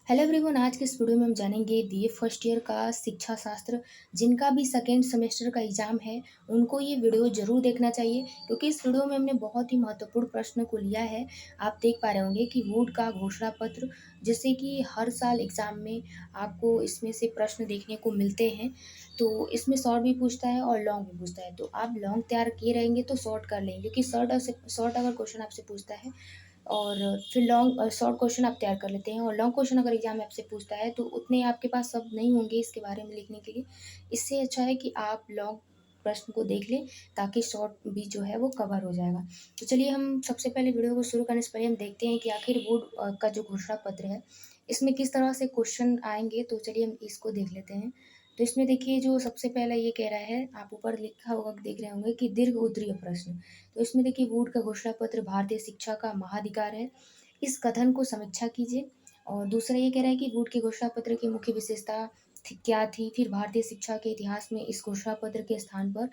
Hello everyone, आज के इस वीडियो में हम जानेंगे बीए फर्स्ट ईयर का शिक्षा शास्त्र। जिनका भी सेकेंड सेमेस्टर का एग्जाम है उनको ये वीडियो जरूर देखना चाहिए, क्योंकि इस वीडियो में हमने बहुत ही महत्वपूर्ण प्रश्न को लिया है। आप देख पा रहे होंगे कि वुड का घोषणा पत्र, जैसे कि हर साल एग्जाम में आपको इसमें से प्रश्न देखने को मिलते हैं। तो इसमें शॉर्ट भी पूछता है और लॉन्ग भी पूछता है, तो आप लॉन्ग तैयार किए रहेंगे तो शॉर्ट कर लेंगे, क्योंकि शॉर्ट अगर क्वेश्चन आपसे पूछता है और फिर लॉन्ग शॉर्ट क्वेश्चन आप तैयार कर लेते हैं, और लॉन्ग क्वेश्चन अगर एग्जाम में आपसे पूछता है तो उतने आपके पास शब्द नहीं होंगे इसके बारे में लिखने के लिए। इससे अच्छा है कि आप लॉन्ग प्रश्न को देख लें, ताकि शॉर्ट भी जो है वो कवर हो जाएगा। तो चलिए, हम सबसे पहले वीडियो को शुरू करने से पहले हम देखते हैं कि आखिर बोर्ड का जो घोषणा पत्र है इसमें किस तरह से क्वेश्चन आएंगे। तो चलिए हम इसको देख लेते हैं। तो इसमें देखिए, जो सबसे पहला ये कह रहा है, आप ऊपर लिखा होगा, देख रहे होंगे कि दीर्घ उत्तरीय प्रश्न। तो इसमें देखिए, वुड का घोषणा पत्र भारतीय शिक्षा का महाधिकार है, इस कथन को समीक्षा कीजिए। और दूसरा ये कह रहा है कि वुड के घोषणा पत्र की मुख्य विशेषता क्या थी, फिर भारतीय शिक्षा के इतिहास में इस घोषणा पत्र के स्थान पर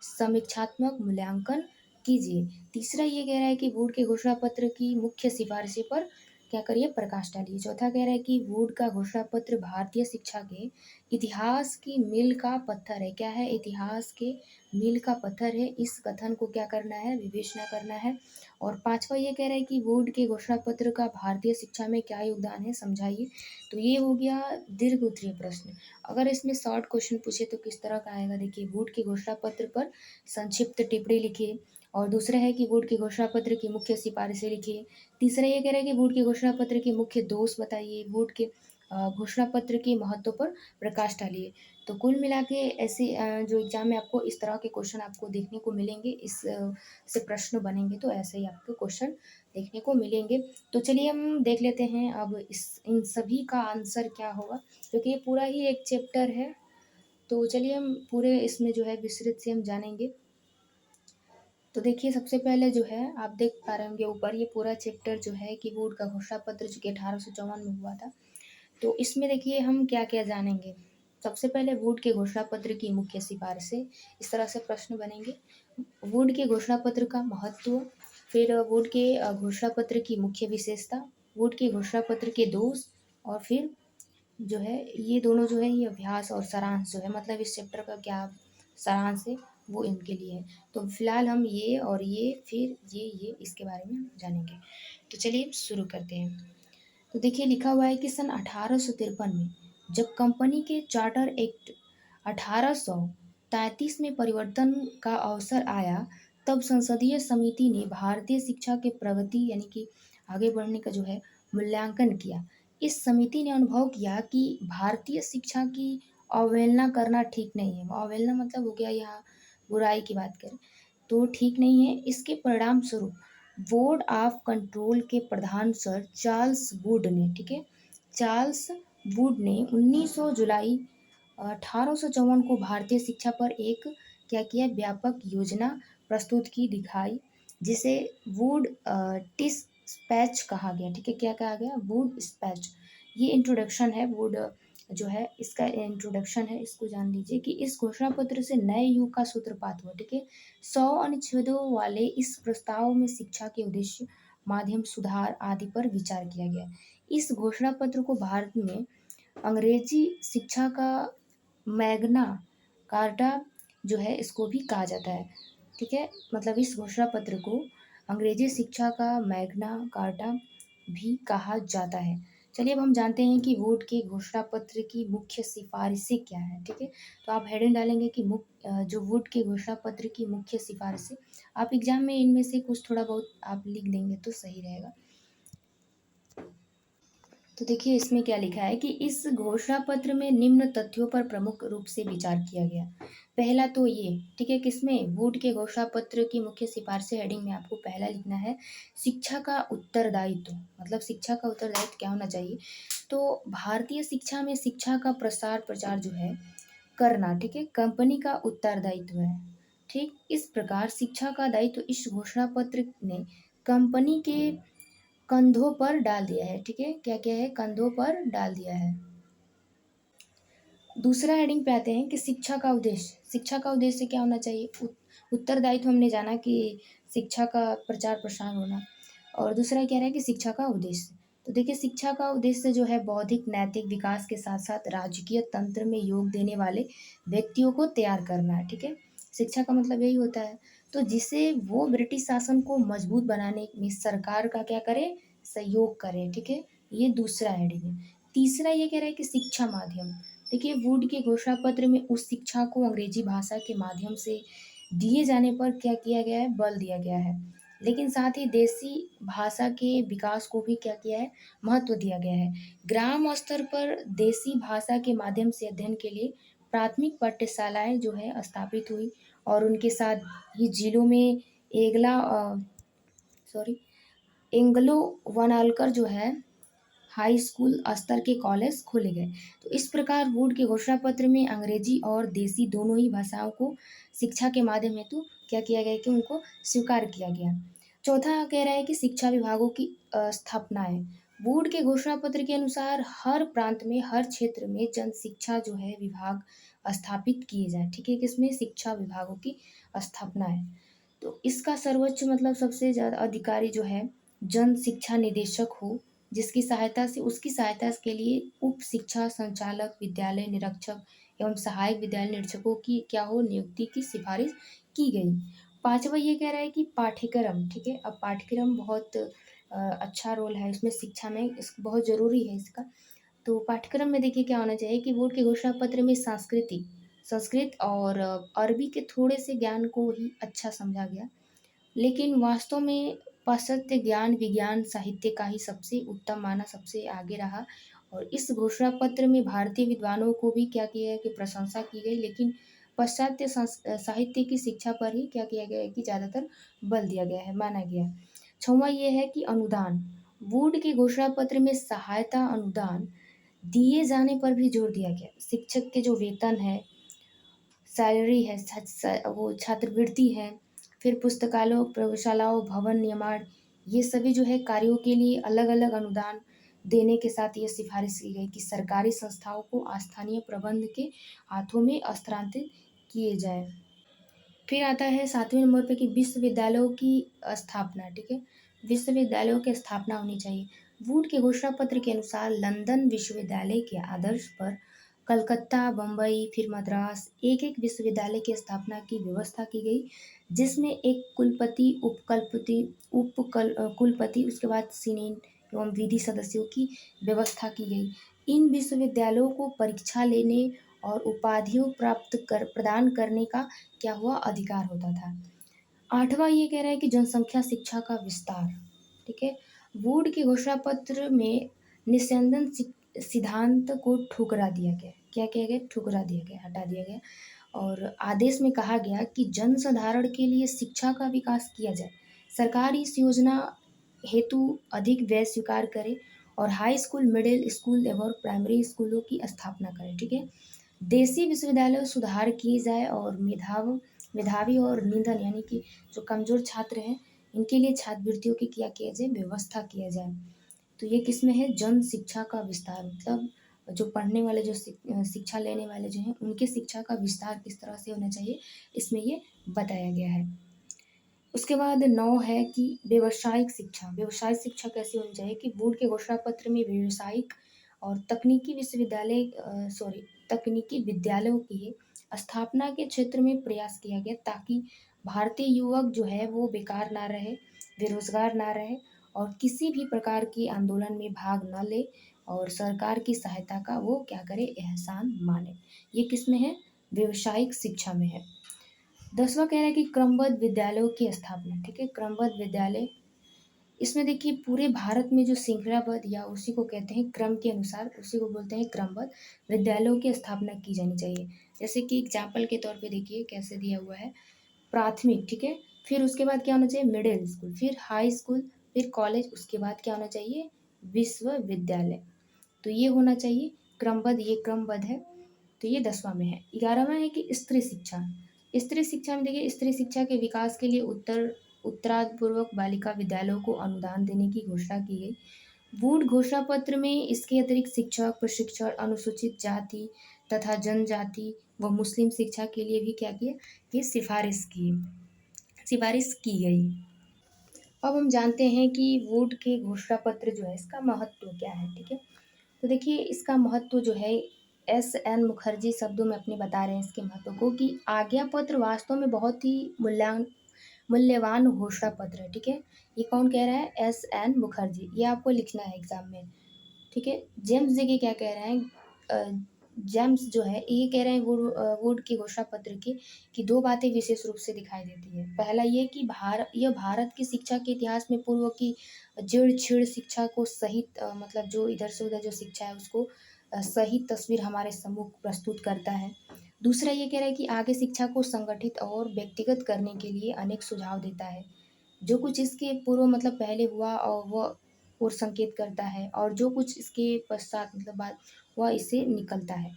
समीक्षात्मक मूल्यांकन कीजिए। तीसरा ये कह रहा है कि वुड के घोषणा पत्र की मुख्य सिफारिशें पर क्या करिए, प्रकाश डालिए। चौथा कह रहा है कि वुड का घोषणा पत्र भारतीय शिक्षा के इतिहास की मील का पत्थर है। क्या है? इतिहास के मील का पत्थर है, इस कथन को क्या करना है, विवेचना करना है। और पांचवा ये कह रहा है कि वुड के घोषणा पत्र का भारतीय शिक्षा में क्या योगदान है, समझाइए। तो ये हो गया दीर्घ उत्तरीय प्रश्न। अगर इसमें शॉर्ट क्वेश्चन पूछे तो किस तरह का आएगा, देखिए, वुड के घोषणा पत्र पर संक्षिप्त टिप्पणी लिखिए। और दूसरा है कि वुड के घोषणा पत्र की मुख्य सिफारिशें लिखिए। तीसरा ये कह रहा है कि वुड के घोषणा पत्र के मुख्य दोष बताइए। वुड के घोषणा पत्र के महत्व पर प्रकाश डालिए। तो कुल मिला के ऐसे जो एग्जाम में आपको इस तरह के क्वेश्चन आपको देखने को मिलेंगे, इस से प्रश्न बनेंगे, तो ऐसे ही आपको क्वेश्चन देखने को मिलेंगे। तो चलिए हम देख लेते हैं अब इन सभी का आंसर क्या होगा, क्योंकि ये पूरा ही एक चैप्टर है। तो चलिए हम पूरे इसमें जो है विस्तृत से हम जानेंगे। तो देखिए, सबसे पहले जो है आप देख पा रहे होंगे ऊपर, ये पूरा चैप्टर जो है कि वुड का घोषणा पत्र जो कि 1854 में हुआ था। तो इसमें देखिए हम क्या क्या जानेंगे। सबसे पहले वुड के घोषणा पत्र की मुख्य सिफारिशें, इस तरह से प्रश्न बनेंगे। वुड के घोषणा पत्र का महत्व, फिर वुड के घोषणा पत्र की मुख्य विशेषता, वुड के घोषणा पत्र के दोष, और फिर जो है ये दोनों जो है ये अभ्यास और सारांश जो है, मतलब इस चैप्टर का क्या सारांश है वो इनके लिए है। तो फिलहाल हम ये और ये, फिर ये इसके बारे में हम जानेंगे। तो चलिए शुरू करते हैं। तो देखिए, लिखा हुआ है कि सन 1853 में जब कंपनी के चार्टर एक्ट 1833 में परिवर्तन का अवसर आया, तब संसदीय समिति ने भारतीय शिक्षा के प्रगति यानी कि आगे बढ़ने का जो है मूल्यांकन किया। इस समिति ने अनुभव किया कि भारतीय शिक्षा की अवहेलना करना ठीक नहीं है। अवहेलना मतलब हो गया यहाँ बुराई की बात करें तो ठीक नहीं है। इसके परिणाम स्वरूप बोर्ड ऑफ कंट्रोल के प्रधान सर चार्ल्स वुड ने, ठीक है, चार्ल्स वुड ने 19 जुलाई 1854 को भारतीय शिक्षा पर एक क्या किया, व्यापक योजना प्रस्तुत की, दिखाई, जिसे वुड डिस्पैच कहा गया। ठीक है, क्या कहा गया, वुड डिस्पैच। ये इंट्रोडक्शन है, वुड जो है इसका इंट्रोडक्शन है, इसको जान लीजिए कि इस घोषणा पत्र से नए युग का सूत्रपात हुआ। ठीक है, 100 अनुच्छेदों वाले इस प्रस्ताव में शिक्षा के उद्देश्य, माध्यम, सुधार आदि पर विचार किया गया। इस घोषणा पत्र को भारत में अंग्रेजी शिक्षा का मैग्ना कार्टा जो है इसको भी कहा जाता है। ठीक है, मतलब इस घोषणा पत्र को अंग्रेजी शिक्षा का मैग्ना कार्टा भी कहा जाता है। चलिए अब हम जानते हैं कि वुड के घोषणा पत्र की मुख्य सिफारिशें क्या है। ठीक है, तो आप हेडिंग डालेंगे कि जो वुड के घोषणा पत्र की मुख्य सिफारिशें। आप एग्जाम में इनमें से कुछ थोड़ा बहुत आप लिख देंगे तो सही रहेगा। तो देखिए इसमें क्या लिखा है कि इस घोषणा पत्र में निम्न तथ्यों पर प्रमुख रूप से विचार किया गया। पहला तो ये, ठीक है, किसमें, वुड के घोषणा पत्र की मुख्य सिफारिशें हेडिंग में आपको पहला लिखना है, शिक्षा का उत्तरदायित्व। मतलब शिक्षा का उत्तरदायित्व क्या होना चाहिए, तो भारतीय शिक्षा में शिक्षा का प्रसार प्रचार जो है करना, ठीक है, कंपनी का उत्तरदायित्व है। ठीक इस प्रकार शिक्षा का दायित्व इस घोषणा पत्र ने कंपनी के कंधों पर डाल दिया है। ठीक है, क्या क्या है, कंधों पर डाल दिया है। दूसरा हेडिंग पे आते हैं कि शिक्षा का उद्देश्य। शिक्षा का उद्देश्य क्या होना चाहिए, उत्तरदायित्व हमने जाना कि शिक्षा का प्रचार प्रसार होना। और दूसरा कह रहा है कि शिक्षा का उद्देश्य, तो देखिए शिक्षा का उद्देश्य जो है बौद्धिक नैतिक विकास के साथ साथ राजकीय तंत्र में योग देने वाले व्यक्तियों को तैयार करना है, ठीक है। शिक्षा का मतलब यही होता है। तो जिसे वो ब्रिटिश शासन को मजबूत बनाने में सरकार का क्या करे, सहयोग करे, ठीक है। ये दूसरा है, ठीक है। तीसरा ये कह रहा है कि शिक्षा माध्यम, देखिए वुड के घोषणा पत्र में उस शिक्षा को अंग्रेजी भाषा के माध्यम से दिए जाने पर क्या किया गया है, बल दिया गया है। लेकिन साथ ही देसी भाषा के विकास को भी क्या किया है, महत्व दिया गया है। ग्राम स्तर पर देसी भाषा के माध्यम से अध्ययन के लिए प्राथमिक पाठशालाएं जो है स्थापित हुई, और उनके साथ ही जिलों में एगला सॉरी एंग्लो वनालकर जो है हाई स्कूल स्तर के कॉलेज खोले गए। तो इस प्रकार वुड के घोषणा पत्र में अंग्रेजी और देसी दोनों ही भाषाओं को शिक्षा के माध्यम हेतु क्या किया गया कि उनको स्वीकार किया गया। चौथा कह रहा है कि शिक्षा विभागों की स्थापना है। वुड के घोषणा पत्र के अनुसार हर प्रांत में हर क्षेत्र में जन शिक्षा जो है विभाग स्थापित किए जाए, ठीक है। किसमें, शिक्षा विभागों की स्थापना है। तो इसका सर्वोच्च मतलब सबसे ज़्यादा अधिकारी जो है जन शिक्षा निदेशक हो, जिसकी सहायता से उसकी सहायता के लिए उप शिक्षा संचालक, विद्यालय निरीक्षक एवं सहायक विद्यालय निरीक्षकों की क्या हो, नियुक्ति की सिफारिश की गई। पांचवा ये कह रहा है कि पाठ्यक्रम, ठीक है। अब पाठ्यक्रम बहुत अच्छा रोल है इसमें, शिक्षा में बहुत जरूरी है इसका। तो पाठ्यक्रम में देखिए क्या होना चाहिए कि बोर्ड के घोषणा पत्र में संस्कृत और अरबी के थोड़े से ज्ञान को ही अच्छा समझा गया, लेकिन वास्तव में पाश्चात्य ज्ञान विज्ञान साहित्य का ही सबसे उत्तम माना, सबसे आगे रहा। और इस घोषणा पत्र में भारतीय विद्वानों को भी क्या किया है कि प्रशंसा की गई, लेकिन पाश्चात्य साहित्य की शिक्षा पर ही क्या किया गया है कि ज़्यादातर बल दिया गया है, माना गया है। छठवां ये है कि अनुदान, वुड के घोषणा पत्र में सहायता अनुदान दिए जाने पर भी जोर दिया गया। शिक्षक के जो वेतन है, सैलरी है, वो छात्रवृत्ति है, फिर पुस्तकालयों, प्रयोगशालाओं, भवन निर्माण, ये सभी जो है कार्यों के लिए अलग अलग अनुदान देने के साथ ये सिफारिश की गई कि सरकारी संस्थाओं को स्थानीय प्रबंध के हाथों में स्थानांतरित किए जाए। फिर आता है सातवें नंबर पे कि विश्वविद्यालयों की स्थापना, ठीक है। विश्वविद्यालयों की स्थापना होनी चाहिए। वुड के घोषणा पत्र के अनुसार लंदन विश्वविद्यालय के आदर्श पर कलकत्ता, बम्बई, फिर मद्रास एक एक विश्वविद्यालय की स्थापना की व्यवस्था की गई, जिसमें एक कुलपति, कुलपति, उसके बाद सीनेट एवं विधि सदस्यों की व्यवस्था की गई। इन विश्वविद्यालयों को परीक्षा लेने और उपाधियों प्राप्त कर प्रदान करने का क्या हुआ, अधिकार होता था। आठवां ये कह रहा है कि जनसंख्या शिक्षा का विस्तार, ठीक है। वुड के घोषणा पत्र में निस्यंदन सिद्धांत को ठुकरा दिया गया। क्या किया गया, ठुकरा दिया गया, हटा दिया गया। और आदेश में कहा गया कि जन साधारण के लिए शिक्षा का विकास किया जाए, सरकार इस योजना हेतु अधिक व्यय स्वीकार करे और हाई स्कूल, मिडिल स्कूल एवं प्राइमरी स्कूलों की स्थापना करे, ठीक है। देसी विश्वविद्यालय सुधार किए जाए और मेधावी और निधन यानी कि जो कमजोर छात्र हैं इनके लिए छात्रवृत्तियों की क्या किया जाए, व्यवस्था किया जाए। तो ये किसमें है, जन शिक्षा का विस्तार, मतलब जो पढ़ने वाले, जो शिक्षा लेने वाले जो हैं उनके शिक्षा का विस्तार किस तरह से होना चाहिए, इसमें ये बताया गया है। उसके बाद 9 है कि व्यावसायिक शिक्षा, व्यवसायिक शिक्षा कैसी होनी चाहिए कि बोर्ड के घोषणा पत्र में व्यावसायिक और तकनीकी तकनीकी विद्यालयों की स्थापना के क्षेत्र में प्रयास किया गया, ताकि भारतीय युवक जो है वो बेकार ना रहे, बेरोजगार ना रहे और किसी भी प्रकार की आंदोलन में भाग न ले, और सरकार की सहायता का वो क्या करे, एहसान माने। ये किस में है, व्यवसायिक शिक्षा में है। 10वां कह रहा है कि क्रमबद्ध विद्यालयों की स्थापना, ठीक है। क्रमबद्ध विद्यालय, इसमें देखिए पूरे भारत में जो श्रृंखलाबद्ध या उसी को कहते हैं क्रम के अनुसार, उसी को बोलते हैं क्रमबद्ध विद्यालयों की स्थापना की जानी चाहिए। जैसे कि एग्जाम्पल के तौर पे देखिए कैसे दिया हुआ है, प्राथमिक, ठीक है। फिर उसके बाद क्या होना चाहिए, मिडिल स्कूल, फिर हाई स्कूल, फिर कॉलेज, उसके बाद क्या होना चाहिए, विश्वविद्यालय। तो ये होना चाहिए क्रमबद्ध, ये क्रमबद्ध है। तो ये 10वां में है। 11वां है कि स्त्री शिक्षा। स्त्री शिक्षा में देखिए स्त्री शिक्षा के विकास के लिए उत्तरापूर्वक बालिका विद्यालयों को अनुदान देने की घोषणा की गई। वुड घोषणा पत्र में इसके अतिरिक्त शिक्षक प्रशिक्षण, अनुसूचित जाति तथा जनजाति व मुस्लिम शिक्षा के लिए भी क्या किया, ये सिफारिश की गई। अब हम जानते हैं कि वुड के घोषणा पत्र जो है इसका महत्व क्या है, ठीक है। तो देखिए इसका महत्व जो है, एस.एन. मुखर्जी शब्दों में अपने बता रहे हैं इसके महत्व को कि आज्ञा पत्र वास्तव में बहुत ही मूल्यवान घोषणा पत्र है, ठीक है। ये कौन कह रहा है? एस.एन. मुखर्जी। ये आपको लिखना है एग्जाम में, ठीक है। जेम्स देखिए क्या कह रहे हैं, जेम्स जो है ये कह रहे हैं वुड की घोषणा पत्र की कि दो बातें विशेष रूप से दिखाई देती है। पहला ये कि यह भारत की शिक्षा के इतिहास में पूर्व की जड़ छेड़ शिक्षा को सही मतलब जो इधर से उधर जो शिक्षा है उसको सही तस्वीर हमारे सम्मुख प्रस्तुत करता है। दूसरा ये कह रहा है कि आगे शिक्षा को संगठित और व्यक्तिगत करने के लिए अनेक सुझाव देता है। जो कुछ इसके पूर्व मतलब पहले हुआ और वह और संकेत करता है, और जो कुछ इसके पश्चात मतलब बाद वह इससे निकलता है।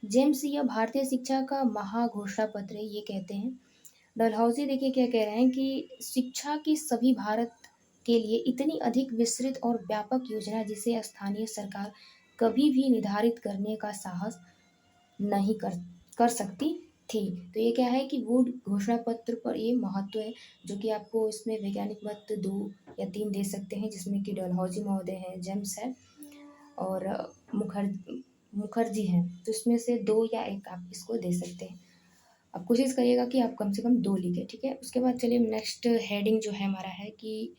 जेम्स यह भारतीय शिक्षा का महाघोषणा पत्र है, ये कहते हैं। डलहौजी देखिए क्या कह रहे हैं कि शिक्षा की सभी भारत के लिए इतनी अधिक विस्तृत और व्यापक योजना जिसे स्थानीय सरकार कभी भी निर्धारित करने का साहस नहीं कर सकती थी। तो ये क्या है कि वुड घोषणा पत्र पर ये महत्व है, जो कि आपको इसमें वैज्ञानिक मत 2 या 3 दे सकते हैं, जिसमें कि डलहौजी महोदय हैं, जेम्स है और मुखर्जी हैं। तो इसमें से 2 या 1 आप इसको दे सकते हैं। अब कोशिश करिएगा कि आप कम से कम 2 लिखें, ठीक है। उसके बाद चलिए नेक्स्ट हेडिंग जो है हमारा है कि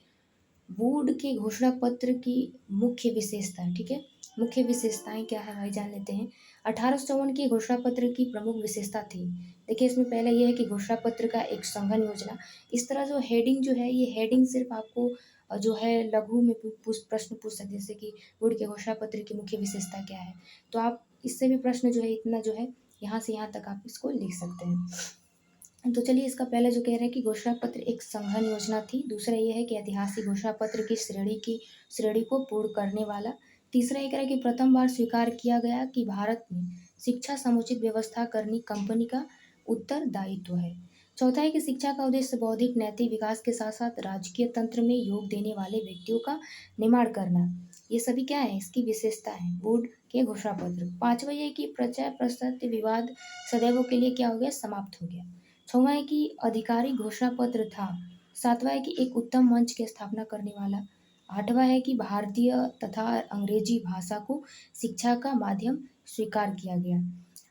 वुड के घोषणा पत्र की मुख्य विशेषता, ठीक है। मुख्य विशेषताएं क्या है भाई जान लेते हैं। 1854 की घोषणा पत्र की प्रमुख विशेषता थी। देखिए इसमें पहला ये है कि घोषणा पत्र का एक संघन योजना। इस तरह जो हेडिंग जो है, ये हेडिंग सिर्फ आपको जो है लघु में प्रश्न पूछ सकते हैं, जैसे कि वुड के घोषणा पत्र की मुख्य विशेषता क्या है। तो आप इससे भी प्रश्न जो है इतना जो है यहाँ से यहाँ तक आप इसको लिख सकते हैं। तो चलिए इसका पहला जो कह रहे हैं कि घोषणा पत्र एक संघन योजना थी। दूसरा ये है कि ऐतिहासिक घोषणा पत्र की श्रेणी को पूर्ण करने वाला। तीसरा ये कह रहा है कि प्रथम बार स्वीकार किया गया कि भारत में शिक्षा समुचित व्यवस्था करनी कंपनी का उत्तरदायित्व है। चौथा है कि शिक्षा का उद्देश्य बौद्धिक नैतिक विकास के साथ साथ राजकीय तंत्र में योग देने वाले व्यक्तियों का निर्माण करना। ये सभी क्या है, इसकी विशेषता है बोर्ड के घोषणा पत्र। पांचवा ये कि प्रचार प्रसार विवाद सदैव के लिए क्या हो गया, समाप्त हो गया। छठवां है कि आधिकारिक घोषणा पत्र था। सातवां है कि एक उत्तम मंच की स्थापना करने वाला। आठवां है कि भारतीय तथा अंग्रेजी भाषा को शिक्षा का माध्यम स्वीकार किया गया।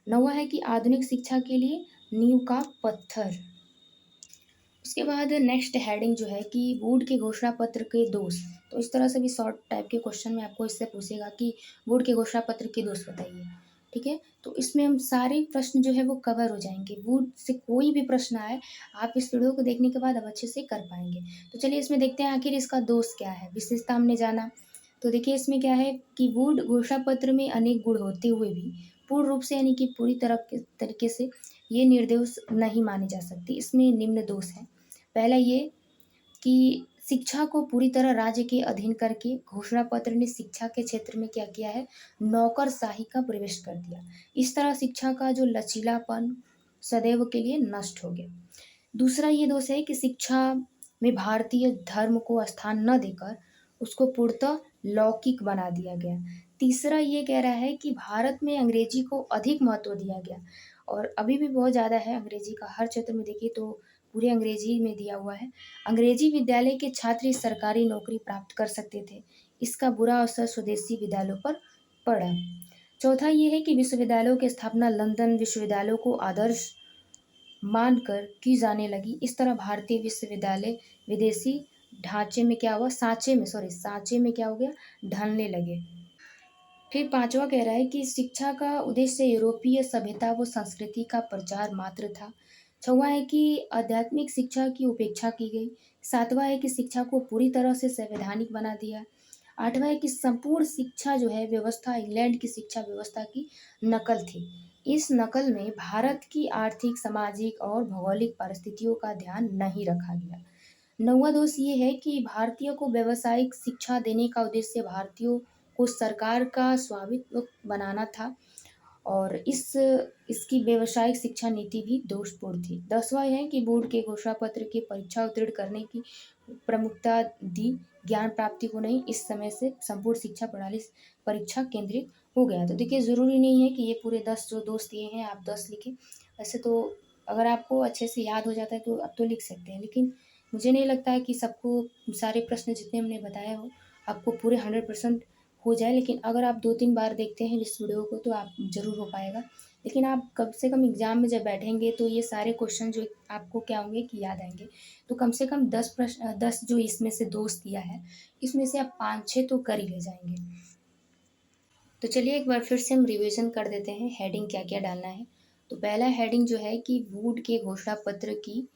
नौवां है कि आधुनिक शिक्षा के लिए नींव का पत्थर। उसके बाद नेक्स्ट हेडिंग जो है कि वुड के घोषणा पत्र के दोष। तो इस तरह से भी शॉर्ट टाइप के क्वेश्चन में आपको इससे पूछेगा कि वुड के घोषणा पत्र के दोष बताइए, ठीक है। तो इसमें हम सारे प्रश्न जो है वो कवर हो जाएंगे। वुड से कोई भी प्रश्न आए, आप इस वीडियो को देखने के बाद अब अच्छे से कर पाएंगे। तो चलिए इसमें देखते हैं आखिर इसका दोष क्या है। विशेषता हमने जाना, तो देखिए इसमें क्या है कि वुड घोषणा पत्र में अनेक गुण होते हुए भी पूर्ण रूप से यानी कि पूरी तरह के तरीके से ये निर्दोष नहीं माने जा सकते। इसमें निम्न दोष है। पहला ये कि शिक्षा को पूरी तरह राज्य के अधीन करके घोषणा पत्र ने शिक्षा के क्षेत्र में क्या किया है, नौकरशाही का प्रवेश कर दिया। इस तरह शिक्षा का जो लचीलापन सदैव के लिए नष्ट हो गया। दूसरा ये दोष है कि शिक्षा में भारतीय धर्म को स्थान न देकर उसको पूर्णतः लौकिक बना दिया गया। तीसरा ये कह रहा है कि भारत में अंग्रेजी को अधिक महत्व दिया गया, और अभी भी बहुत ज़्यादा है अंग्रेजी का। हर क्षेत्र में देखिए तो पूरे अंग्रेजी में दिया हुआ है। अंग्रेजी विद्यालय के छात्र सरकारी नौकरी प्राप्त कर सकते थे। इसका बुरा असर स्वदेशी विद्यालयों पर पड़ा। चौथा ये है कि विश्वविद्यालयों की स्थापना लंदन विश्वविद्यालयों को आदर्श मानकर की जाने लगी। इस तरह भारतीय विश्वविद्यालय विदेशी ढांचे में क्या हुआ, सांचे में क्या हो गया, ढलने लगे। फिर पांचवा कह रहा है कि शिक्षा का उद्देश्य यूरोपीय सभ्यता व संस्कृति का प्रचार मात्र था। छठवां है कि आध्यात्मिक शिक्षा की उपेक्षा की गई। सातवां है कि शिक्षा को पूरी तरह से संवैधानिक बना दिया। आठवां है कि संपूर्ण शिक्षा जो है व्यवस्था इंग्लैंड की शिक्षा व्यवस्था की नकल थी। इस नकल में भारत की आर्थिक सामाजिक और भौगोलिक परिस्थितियों का ध्यान नहीं रखा गया। नौवां दोष ये है कि भारतीय को व्यावसायिक शिक्षा देने का उद्देश्य भारतीयों को सरकार का स्वामित्व बनाना था, और इसकी व्यावसायिक शिक्षा नीति भी दोषपूर्ण थी। 10वां है कि बोर्ड के घोषणा पत्र की परीक्षा उत्तीर्ण करने की प्रमुखता दी, ज्ञान प्राप्ति को नहीं। इस समय से संपूर्ण शिक्षा प्रणाली परीक्षा केंद्रित हो गया। तो देखिए ज़रूरी नहीं है कि ये पूरे 10 जो दोष दिए हैं आप 10 लिखें। वैसे तो अगर आपको अच्छे से याद हो जाता है तो अब तो लिख सकते हैं, लेकिन मुझे नहीं लगता है कि सबको सारे प्रश्न जितने हमने बताए हो आपको पूरे 100% हो जाए, लेकिन अगर आप 2-3 बार देखते हैं इस वीडियो को तो आप ज़रूर हो पाएगा। लेकिन आप कम से कम एग्ज़ाम में जब बैठेंगे तो ये सारे क्वेश्चन जो आपको क्या होंगे कि याद आएँगे। तो कम से कम 10 प्रश्न 10 जो इसमें से दोस्त दिया है, इसमें से आप 5-6 तो कर ही ले जाएँगे। तो चलिए एक बार फिर से हम रिवीजन कर देते हैं हेडिंग क्या-क्या डालना है। तो पहला हेडिंग जो है कि वुड के घोषणा पत्र की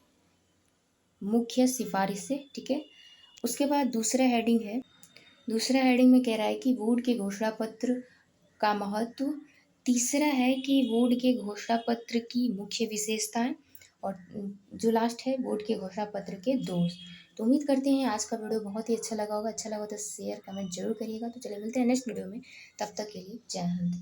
मुख्य सिफ़ारिशें, ठीक है? उसके बाद दूसरा हेडिंग में कह रहा है कि वुड के घोषणा पत्र का महत्व। तीसरा है कि वुड के घोषणा पत्र की मुख्य विशेषताएँ, और जो लास्ट है वुड के घोषणा पत्र के दोष। तो उम्मीद करते हैं आज का वीडियो बहुत ही अच्छा लगा होगा। अच्छा लगा तो शेयर, कमेंट ज़रूर करिएगा। तो चलिए मिलते हैं नेक्स्ट वीडियो में, तब तक के लिए जय हिंद।